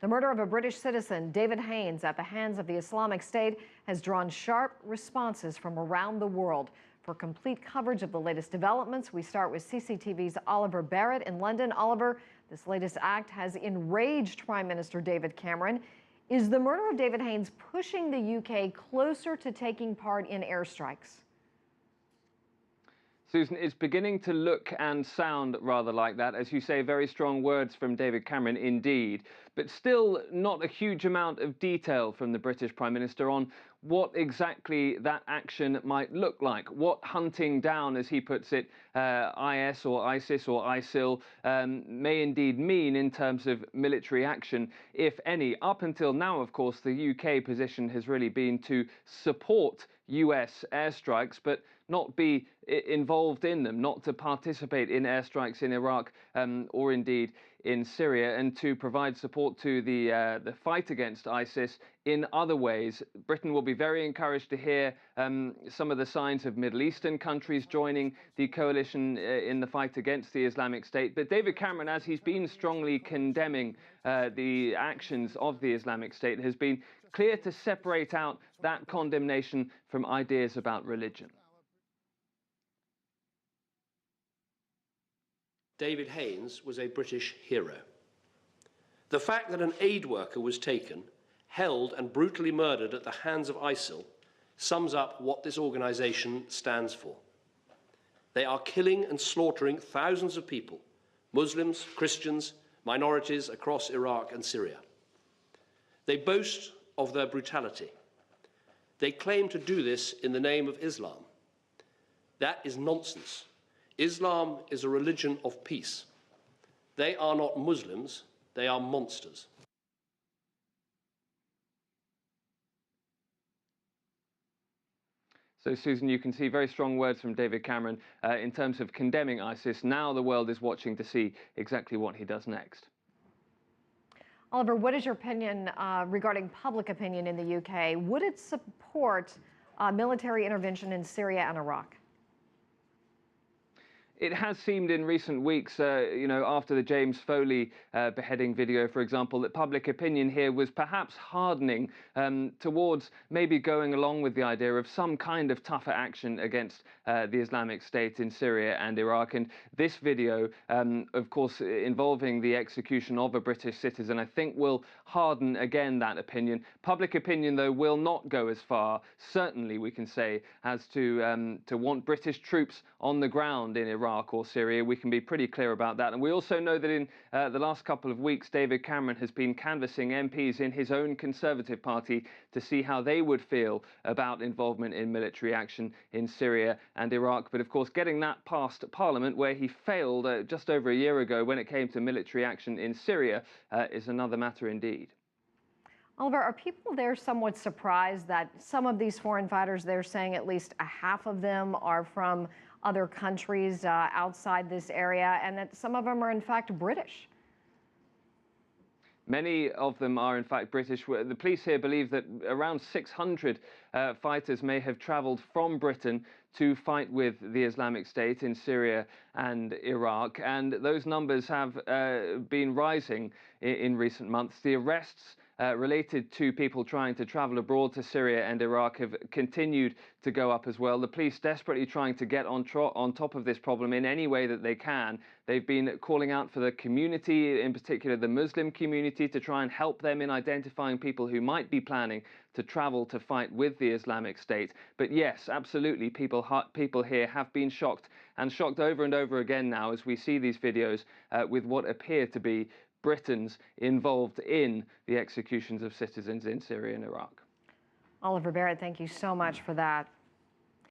The murder of a British citizen, David Haines, at the hands of the Islamic State has drawn sharp responses from around the world. For complete coverage of the latest developments, we start with CCTV's Oliver Barrat in London. Oliver, this latest act has enraged Prime Minister David Cameron. Is the murder of David Haines pushing the UK closer to taking part in airstrikes? Susan, it's beginning to look and sound rather like that. As you say, very strong words from David Cameron indeed, but still not a huge amount of detail from the British Prime Minister on what exactly that action might look like. What hunting down, as he puts it, IS or ISIS or ISIL may indeed mean in terms of military action, if any. Up until now, of course, the UK position has really been to support US airstrikes, but not be involved in them, not to participate in airstrikes in Iraq or indeed in Syria, and to provide support to the fight against ISIS in other ways. Britain will be very encouraged to hear some of the signs of Middle Eastern countries joining the coalition in the fight against the Islamic State. But David Cameron, as he's been strongly condemning the actions of the Islamic State, has been clear to separate out that condemnation from ideas about religion. David Haines was a British hero. The fact that an aid worker was taken, held and brutally murdered at the hands of ISIL sums up what this organisation stands for. They are killing and slaughtering thousands of people, Muslims, Christians, minorities across Iraq and Syria. They boast of their brutality. They claim to do this in the name of Islam. That is nonsense. Islam is a religion of peace. They are not Muslims, they are monsters. So, Susan, you can see very strong words from David Cameron in terms of condemning ISIS. Now the world is watching to see exactly what he does next. Oliver, what is your opinion regarding public opinion in the UK? Would it support military intervention in Syria and Iraq? It has seemed in recent weeks, after the James Foley beheading video, for example, that public opinion here was perhaps hardening towards maybe going along with the idea of some kind of tougher action against the Islamic State in Syria and Iraq. And this video, of course, involving the execution of a British citizen, I think will harden again that opinion. Public opinion, though, will not go as far, certainly we can say, as to want British troops on the ground in Iraq or Syria. We can be pretty clear about that. And we also know that in the last couple of weeks, David Cameron has been canvassing MPs in his own Conservative Party to see how they would feel about involvement in military action in Syria and Iraq. But of course, getting that past Parliament, where he failed just over a year ago when it came to military action in Syria, is another matter indeed. Oliver, are people there somewhat surprised that some of these foreign fighters, they're saying at least a half of them are from other countries outside this area, and that some of them are in fact British? Many of them are in fact British. The police here believe that around 600 fighters may have travelled from Britain to fight with the Islamic State in Syria and Iraq, and those numbers have been rising in recent months. The arrests related to people trying to travel abroad to Syria and Iraq have continued to go up as well. The police desperately trying to get on top of this problem in any way that they can. They've been calling out for the community, in particular the Muslim community, to try and help them in identifying people who might be planning to travel to fight with the Islamic State. But yes, absolutely, people here have been shocked, and shocked over and over again now as we see these videos with what appear to be Britons involved in the executions of citizens in Syria and Iraq. Oliver Barrat, thank you so much for that.